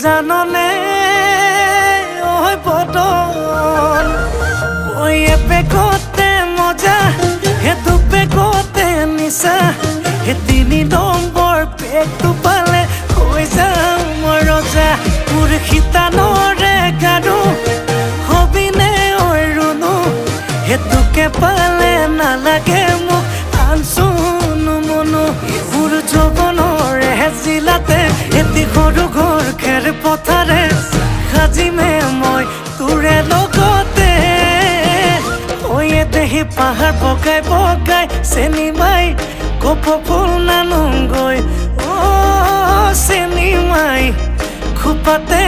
জাননে ওই বদন ওই এপেকতে মজা হে দুপেকতে নিচা হে 3 নম্বৰ পেকটো পালে হৈ যাওঁ মই ৰজা মোৰ শীতানৰে গাৰু হবিনে ঐ ৰুণু হেতুকে পালে নালাগে মোক আনচুনো মনো মোৰ যৌৱনৰে জিলাতে এটি সৰু ঘৰ খেৰ পথাৰে সাজিমে মই তোৰে লগতে ঐ দেহি পাহাৰ বগাই বগাই চেনি মাই কপৌ ফুল নানোগৈ চেনি মাই খোপাতে